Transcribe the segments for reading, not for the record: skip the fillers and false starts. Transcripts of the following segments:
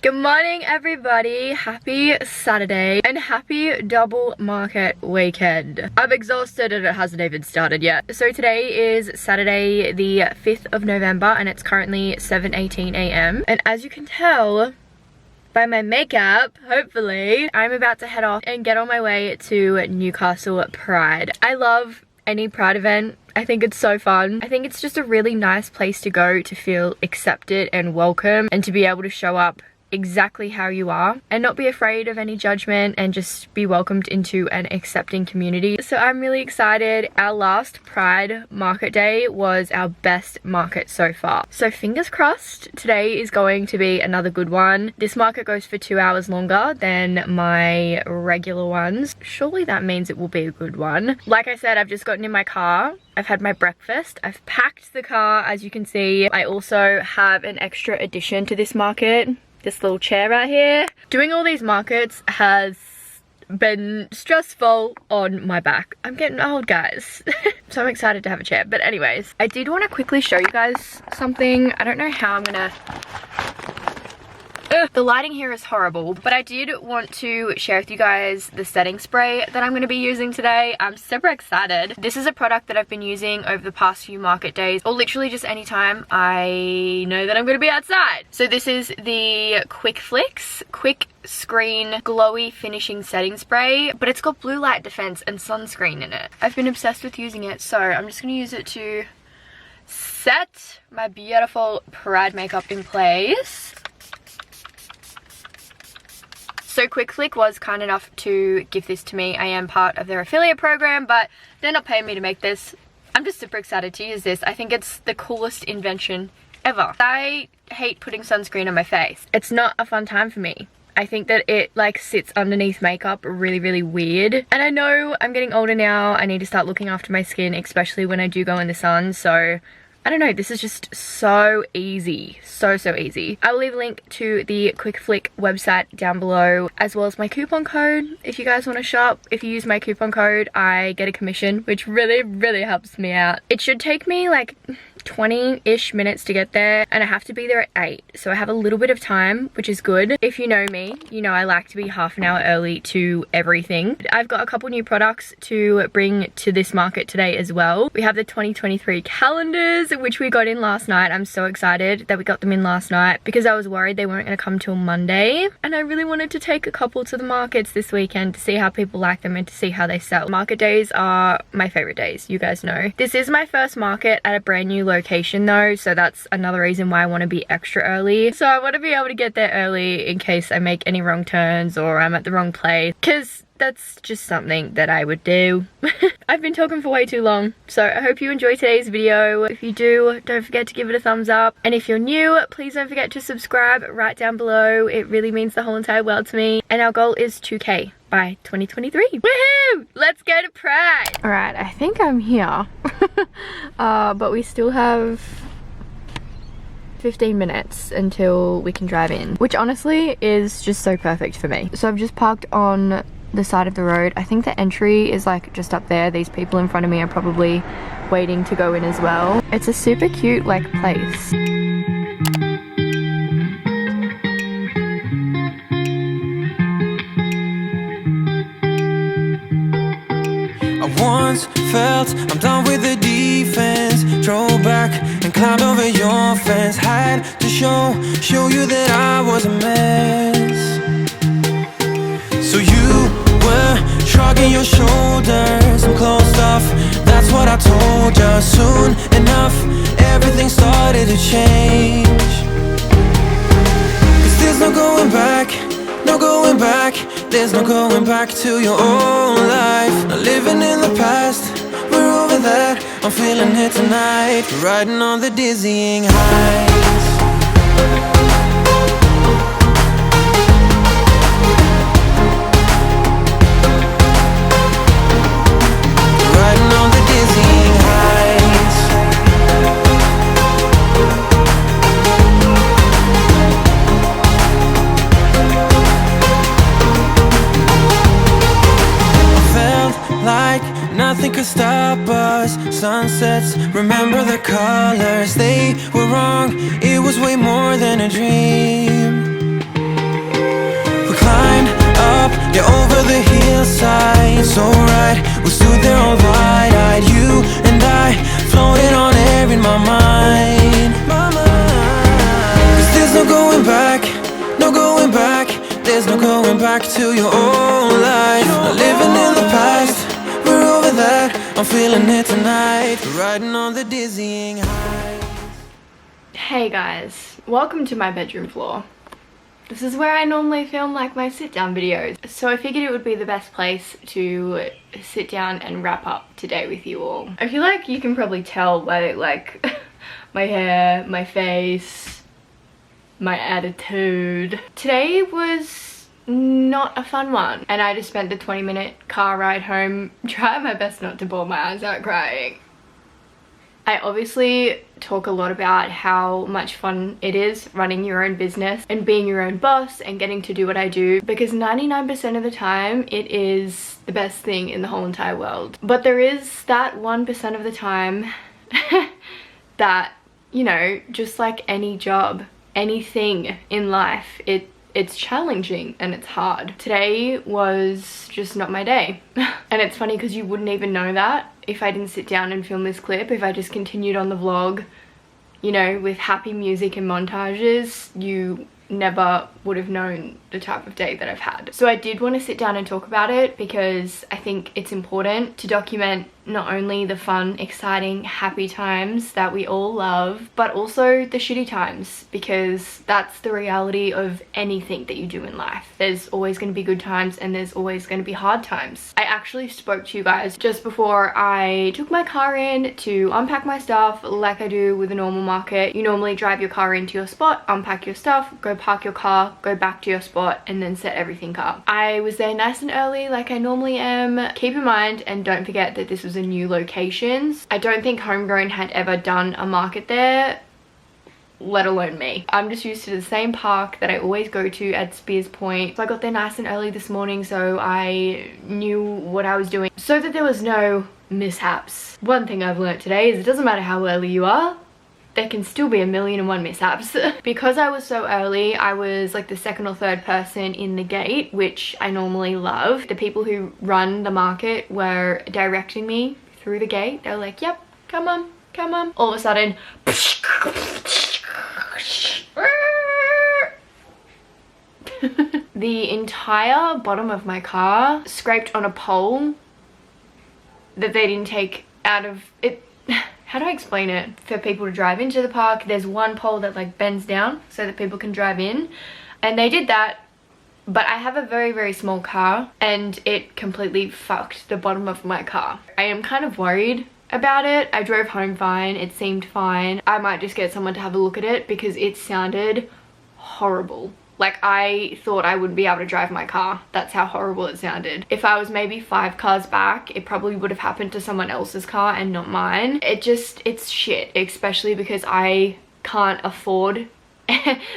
Good morning everybody, happy Saturday and happy double market weekend. I'm exhausted and it hasn't even started yet. So today is Saturday the 5th of November and it's currently 7:18 a.m. and as you can tell by my makeup, hopefully, I'm about to head off and get on my way to Newcastle Pride. I love any Pride event. I think it's so fun. I think it's just a really nice place to go to feel accepted and welcome and to be able to show up exactly how you are and not be afraid of any judgment and just be welcomed into an accepting community. So I'm really excited. Our last Pride market day was our best market so far. So fingers crossed today is going to be another good one. This market goes for 2 hours longer than my regular ones. Surely that means it will be a good one. Like I said, I've just gotten in my car. I've had my breakfast. I've packed the car, as you can see. I also have an extra addition to this market. This little chair right here. Doing all these markets has been stressful on my back. I'm getting old, guys. So I'm excited to have a chair. But anyways, I did want to quickly show you guys something. I don't know how I'm gonna... The lighting here is horrible, but I did want to share with you guys the setting spray that I'm going to be using today. I'm super excited. This is a product that I've been using over the past few market days, or literally just anytime I know that I'm going to be outside. So this is the QuickFlick Quick Screen Glowy Finishing Setting Spray, but it's got blue light defense and sunscreen in it. I've been obsessed with using it, so I'm just going to use it to set my beautiful Pride makeup in place. So QuickFlick was kind enough to give this to me. I am part of their affiliate program, but they're not paying me to make this. I'm just super excited to use this. I think it's the coolest invention ever. I hate putting sunscreen on my face. It's not a fun time for me. I think that it like sits underneath makeup really weird. And I know I'm getting older now. I need to start looking after my skin, especially when I do go in the sun. So I don't know, this is just so easy. So easy. I will leave a link to the QuickFlick website down below, as well as my coupon code if you guys want to shop. If you use my coupon code, I get a commission, which really helps me out. It should take me like 20-ish minutes to get there, and I have to be there at 8, so I have a little bit of time, which is good. If you know me, you know I like to be half an hour early to everything. I've got a couple new products to bring to this market today as well. We have the 2023 calendars, which we got in last night. I'm so excited that we got them in last night because I was worried they weren't going to come till Monday, and I really wanted to take a couple to the markets this weekend to see how people like them and to see how they sell. Market days are my favorite days, you guys know. This is my first market at a brand new location though, so that's another reason why I want to be extra early. So I want to be able to get there early in case I make any wrong turns or I'm at the wrong place, because that's just something that I would do. I've been talking for way too long, so I hope you enjoy today's video. If you do, don't forget to give it a thumbs up, and if you're new, please don't forget to subscribe right down below. It really means the whole entire world to me, and our goal is 2K by 2023. Woohoo! Let's go to Pride! Alright, I think I'm here. But we still have 15 minutes until we can drive in, which honestly is just so perfect for me. So I've just parked on the side of the road. I think the entry is like just up there. These people in front of me are probably waiting to go in as well. It's a super cute like place. I once felt I'm done with the defense. Drove back and climbed over your fence. Had to show you that I was a mess. So you were shrugging your shoulders. I'm closed off, that's what I told you. Soon enough, everything started to change. Cause there's no going back, no going back. There's no going back to your old life. Not living in the past, we're over that. I'm feeling it tonight, riding on the dizzying heights. Riding on the dizzying heights. Felt like nothing could stop us. Sunsets, remember the colors. They were wrong, it was way more than a dream. up, yeah, over the hillside. So right, we stood there all wide-eyed, you and I, floating on air in my mind. Cause there's no going back, no going back. There's no going back to your old life. Not living in the past, we're over that. I'm feeling it tonight, riding on the dizzying high. Hey guys, welcome to my bedroom floor. This is where I normally film like my sit down videos, so I figured it would be the best place to sit down and wrap up today with you all. I feel like you can probably tell by like my hair, my face, my attitude. Today was not a fun one, and I just spent the 20-minute car ride home trying my best not to bawl my eyes out crying. I obviously talk a lot about how much fun it is running your own business and being your own boss and getting to do what I do, because 99% of the time it is the best thing in the whole entire world. But there is that 1% of the time that, you know, just like any job, anything in life, it's challenging and it's hard. Today was just not my day. And it's funny because you wouldn't even know that if I didn't sit down and film this clip. If I just continued on the vlog, you know, with happy music and montages, you never would have known the type of day that I've had. So I did want to sit down and talk about it because I think it's important to document not only the fun, exciting, happy times that we all love, but also the shitty times, because that's the reality of anything that you do in life. There's always going to be good times and there's always going to be hard times. I actually spoke to you guys just before I took my car in to unpack my stuff like I do with a normal market. You normally drive your car into your spot, unpack your stuff, go park your car, go back to your spot, and then set everything up. I was there nice and early like I normally am. Keep in mind and don't forget that this was a new location. I don't think Homegrown had ever done a market there, let alone me. I'm just used to the same park that I always go to at Spears Point. So I got there nice and early this morning so I knew what I was doing so that there was no mishaps. One thing I've learned today is it doesn't matter how early you are, there can still be 1,000,001 mishaps. Because I was so early, I was like the second or third person in the gate, which I normally love. The people who run the market were directing me through the gate. They were like, yep, come on, come on. All of a sudden, the entire bottom of my car scraped on a pole that they didn't take out of it. How do I explain it? For people to drive into the park, there's one pole that like bends down so that people can drive in, and they did that, but I have a very, very small car and it completely fucked the bottom of my car. I am kind of worried about it. I drove home fine, it seemed fine. I might just get someone to have a look at it because it sounded horrible. Like, I thought I wouldn't be able to drive my car. That's how horrible it sounded. If I was maybe 5 cars back, it probably would have happened to someone else's car and not mine. It's shit, especially because I can't afford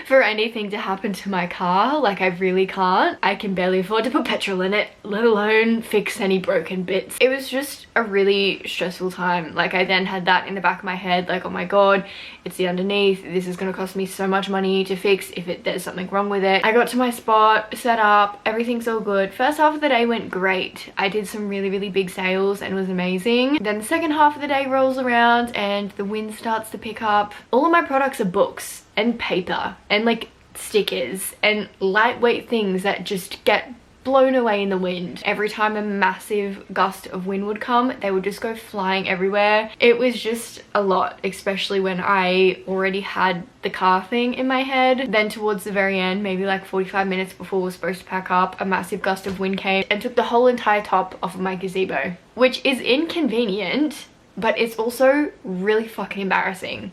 for anything to happen to my car. Like, I really can't. I can barely afford to put petrol in it, let alone fix any broken bits. It was just a really stressful time. Like, I then had that in the back of my head, like, oh my god, it's the underneath, this is gonna cost me so much money to fix if there's something wrong with it. I got to my spot, set up, everything's all good. First half of the day went great. I did some really, really big sales and it was amazing. Then the second half of the day rolls around and the wind starts to pick up. All of my products are books and paper and like stickers and lightweight things that just get blown away in the wind. Every time a massive gust of wind would come, they would just go flying everywhere. It was just a lot, especially when I already had the car thing in my head. Then towards the very end, maybe like 45 minutes before we were supposed to pack up, a massive gust of wind came and took the whole entire top off of my gazebo, which is inconvenient, but it's also really fucking embarrassing.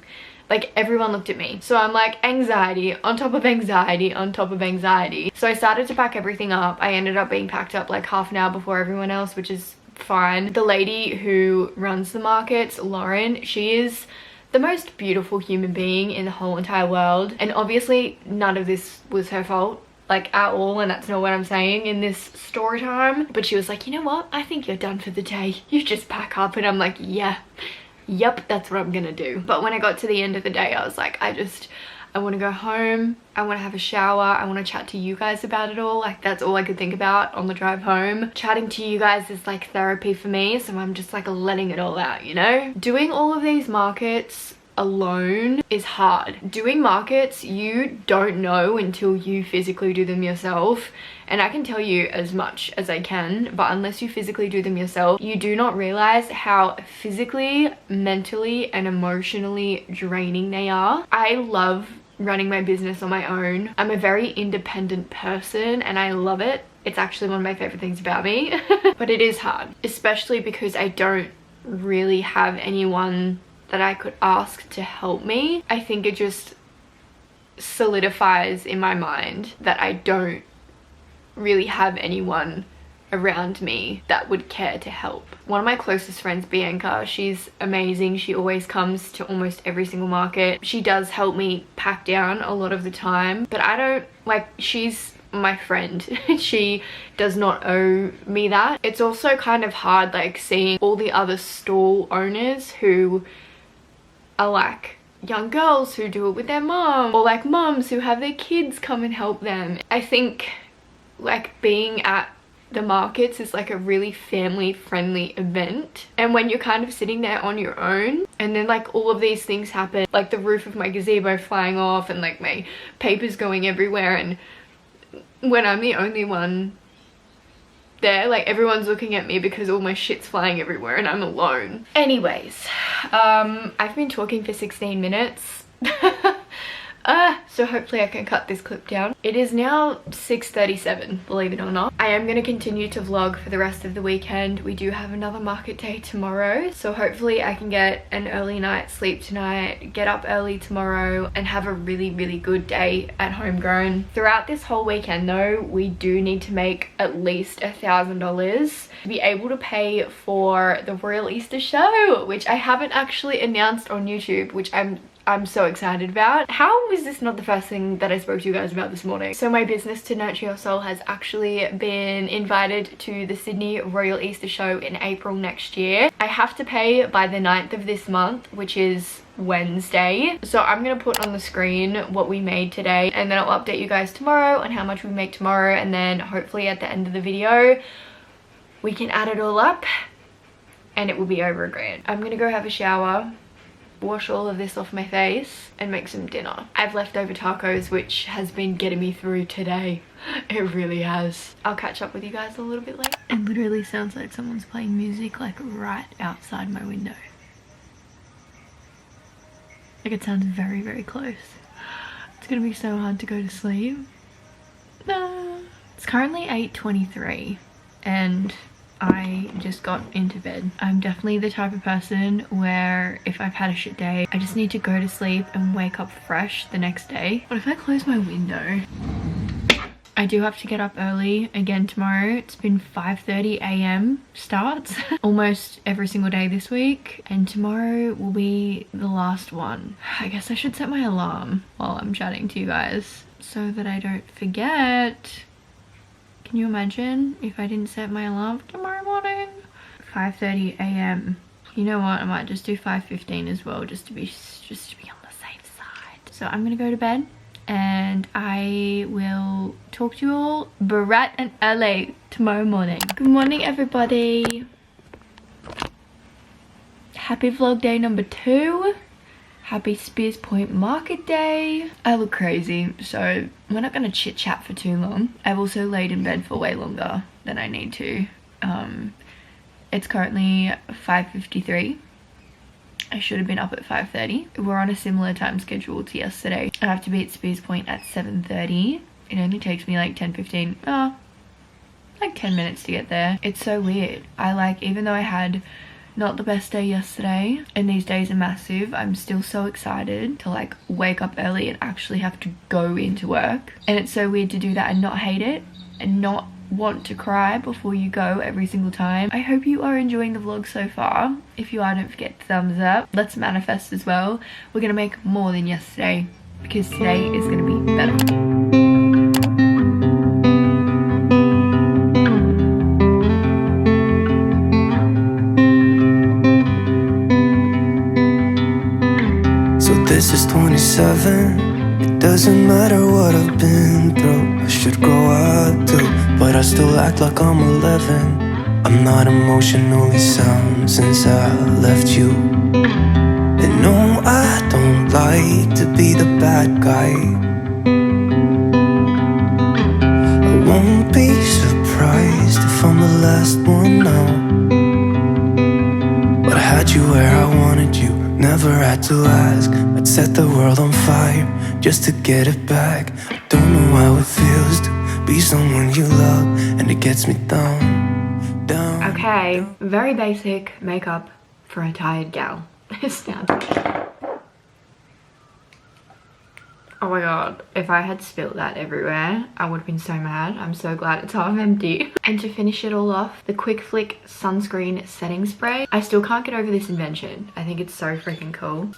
Like, everyone looked at me. So I'm like, anxiety on top of anxiety on top of anxiety. So I started to pack everything up. I ended up being packed up like half an hour before everyone else, which is fine. The lady who runs the markets, Lauren, she is the most beautiful human being in the whole entire world. And obviously none of this was her fault, like, at all, and that's not what I'm saying in this story time. But she was like, you know what? I think you're done for the day. You just pack up. And I'm like, yeah. Yep, that's what I'm gonna do. But when I got to the end of the day, I was like, I want to go home, I want to have a shower, I want to chat to you guys about it all. Like, that's all I could think about on the drive home. Chatting to you guys is like therapy for me, so I'm just like letting it all out, you know? Doing all of these markets alone is hard. Doing markets, you don't know until you physically do them yourself. And I can tell you as much as I can, but unless you physically do them yourself, you do not realize how physically, mentally, and emotionally draining they are. I love running my business on my own. I'm a very independent person and I love it. It's actually one of my favorite things about me. But it is hard, especially because I don't really have anyone that I could ask to help me. I think it just solidifies in my mind that I don't really have anyone around me that would care to help. One of my closest friends, Bianca, she's amazing. She always comes to almost every single market. She does help me pack down a lot of the time, but I don't, like, she's my friend. She does not owe me that. It's also kind of hard, like, seeing all the other stall owners who are like young girls who do it with their mom, or like moms who have their kids come and help them. I think like being at the markets is like a really family friendly event, and when you're kind of sitting there on your own and then like all of these things happen, like the roof of my gazebo flying off and like my papers going everywhere, and when I'm the only one there, like everyone's looking at me because all my shit's flying everywhere and I'm alone. Anyways, I've been talking for 16 minutes. So hopefully I can cut this clip down. It is now 6:37, believe it or not. I am going to continue to vlog for the rest of the weekend. We do have another market day tomorrow, so hopefully I can get an early night's sleep tonight, get up early tomorrow, and have a really good day at Homegrown. Throughout this whole weekend though, we do need to make at least $1,000 to be able to pay for the Royal Easter Show, which I haven't actually announced on YouTube, which I'm so excited about. How is this not the first thing that I spoke to you guys about this morning? So my business, To Nurture Your Soul, has actually been invited to the Sydney Royal Easter Show in April next year. I have to pay by the 9th of this month, which is Wednesday. So I'm gonna put on the screen what we made today, and then I'll update you guys tomorrow on how much we make tomorrow, and then hopefully at the end of the video we can add it all up and it will be over $1,000. I'm gonna go have a shower, wash all of this off my face, and make some dinner. I've leftover tacos, which has been getting me through today. It really has. I'll catch up with you guys a little bit later. It literally sounds like someone's playing music like right outside my window. Like it sounds very close. It's gonna be so hard to go to sleep. No. It's currently 8:23 and I just got into bed. I'm definitely the type of person where if I've had a shit day, I just need to go to sleep and wake up fresh the next day. But if I close my window, I do have to get up early again tomorrow. It's been 5:30 a.m. starts almost every single day this week, and tomorrow will be the last one. I guess I should set my alarm while I'm chatting to you guys so that I don't forget. Can you imagine if I didn't set my alarm for tomorrow morning? 5:30 a.m. You know what? I might just do 5:15 as well, just to be on the safe side. So I'm gonna go to bed, and I will talk to you all bright and early tomorrow morning. Good morning, everybody. Happy vlog day number 2. Happy Spears Point Market Day. I look crazy, so we're not gonna chit chat for too long. I've also laid in bed for way longer than I need to. It's currently 5:53. I should have been up at 5:30. We're on a similar time schedule to yesterday. I have to be at Spears Point at 7:30. It only takes me like 10 minutes to get there. It's so weird. Even though I had not the best day yesterday, and these days are massive, I'm still so excited to like wake up early and actually have to go into work. And it's so weird to do that and not hate it and not want to cry before you go every single time. I hope you are enjoying the vlog so far. If you are, don't forget to thumbs up. Let's manifest as well. We're gonna make more than yesterday, because today is gonna be better. This is 27, Doesn't matter what I've been through, I should grow up too, but I still act like I'm 11. I'm not emotionally sound since I left you. And no, I don't like to be the bad guy. I won't be surprised if I'm the last one now. But I had you where I wanted you, never had to ask. I'd set the world on fire just to get it back. I don't know how it feels to be someone you love, and it gets me down. Okay, very basic makeup for a tired gal. Oh my god, if I had spilled that everywhere, I would have been so mad. I'm so glad it's half empty. And to finish it all off, the QuickFlick sunscreen setting spray. I still can't get over this invention. I think it's so freaking cool.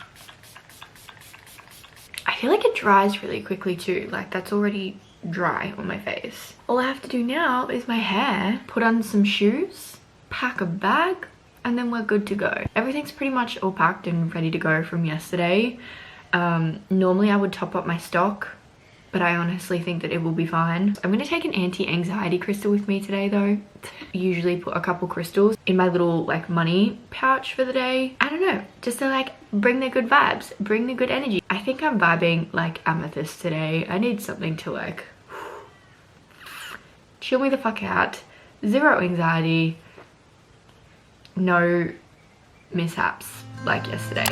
I feel like it dries really quickly too. Like, that's already dry on my face. All I have to do now is my hair, put on some shoes, pack a bag, and then we're good to go. Everything's pretty much all packed and ready to go from yesterday. Normally I would top up my stock, but I honestly think that it will be fine. I'm gonna take an anti-anxiety crystal with me today though. Usually put a couple crystals in my little like money pouch for the day. I don't know, just to like bring the good vibes, bring the good energy. I think I'm vibing like amethyst today. I need something to like chill me the fuck out. Zero anxiety, no mishaps like yesterday.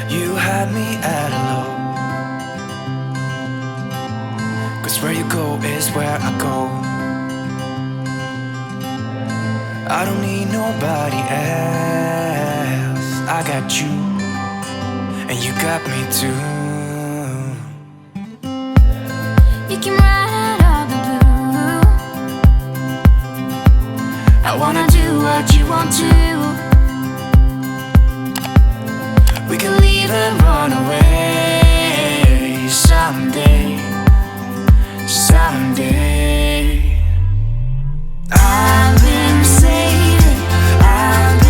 You had me at hello, 'cause where you go is where I go. I don't need nobody else. I got you, and you got me too. You can ride all the blue. I wanna do what you want to. We can leave and run away someday, someday. I've been saving you, and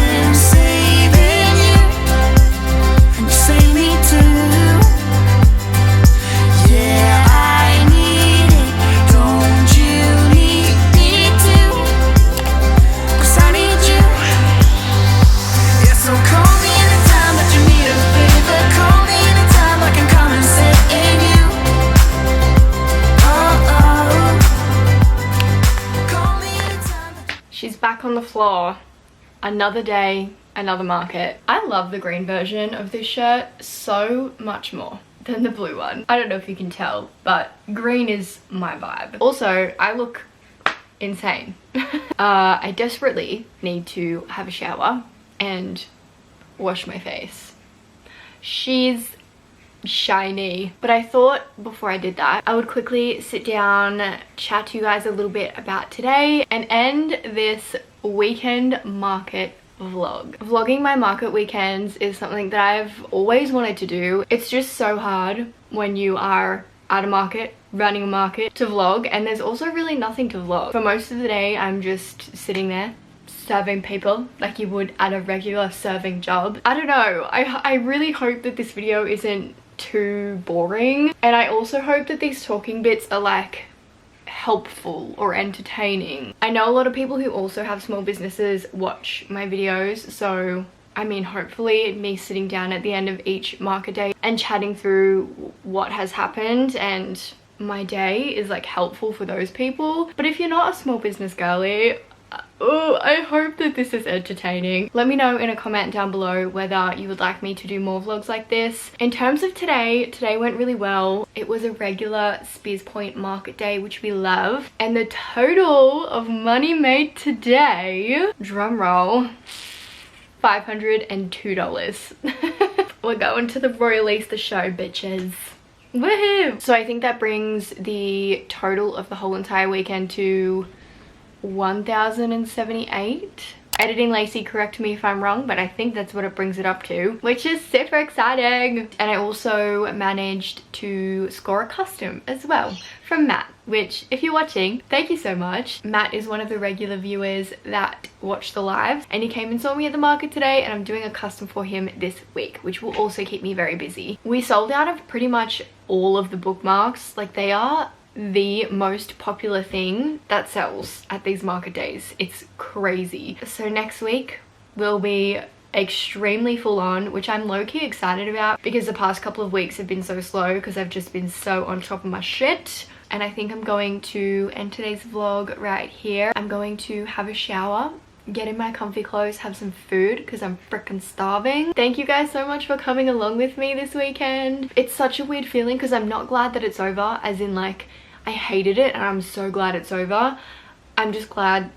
you save me too. Yeah, I need it, don't you need me too? 'Cause I need you. Yeah, so call me anytime that you need a favor. Call me anytime I can come and sit in you. Call me anytime. She's back on the floor. Another day, another market. I love the green version of this shirt so much more than the blue one. I don't know if you can tell, but green is my vibe. Also, I look insane. I desperately need to have a shower and wash my face. She's shiny, but I thought before I did that I would quickly sit down, chat to you guys a little bit about today, and end this weekend market vlog. Vlogging my market weekends is something that I've always wanted to do. It's just so hard when you are at a market, running a market, to vlog, and there's also really nothing to vlog. For most of the day I'm just sitting there serving people like you would at a regular serving job. I don't know, I really hope that this video isn't too boring, and I also hope that these talking bits are like helpful or entertaining. I know a lot of people who also have small businesses watch my videos, so I mean, hopefully me sitting down at the end of each market day and chatting through what has happened and my day is like helpful for those people. But if you're not a small business girly, oh, I hope that this is entertaining. Let me know in a comment down below whether you would like me to do more vlogs like this. In terms of today went really well. It was a regular Spears Point market day, which we love. And the total of money made today, drum roll, $502. We're going to the Royal Easter show, bitches. Woohoo! So I think that brings the total of the whole entire weekend to 1,078. Editing Lacey, correct me if I'm wrong, but I think that's what it brings it up to, which is super exciting. And I also managed to score a custom as well from Matt. which if you're watching, thank you so much. Matt is one of the regular viewers that watch the lives, and he came and saw me at the market today, and I'm doing a custom for him this week, which will also keep me very busy. We sold out of pretty much all of the bookmarks. Like, they are the most popular thing that sells at these market days. It's crazy. So next week will be extremely full on, which I'm low-key excited about because the past couple of weeks have been so slow because I've just been so on top of my shit. And I think I'm going to end today's vlog right here. I'm going to have a shower, get in my comfy clothes, have some food because I'm freaking starving. Thank you guys so much for coming along with me this weekend. It's such a weird feeling because I'm not glad that it's over, as in like I hated it and I'm so glad it's over. I'm just glad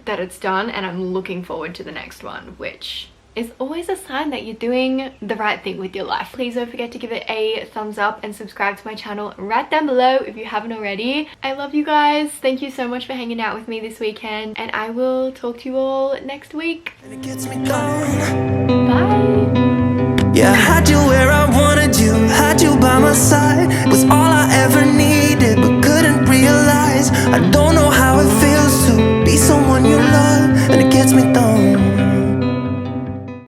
that it's done and I'm looking forward to the next one, which is always a sign that you're doing the right thing with your life. Please don't forget to give it a thumbs up and subscribe to my channel right down below if you haven't already. I love you guys. Thank you so much for hanging out with me this weekend, and I will talk to you all next week. It gets me down. Bye. Yeah, I had you where I wanted you, had you by my side. Was all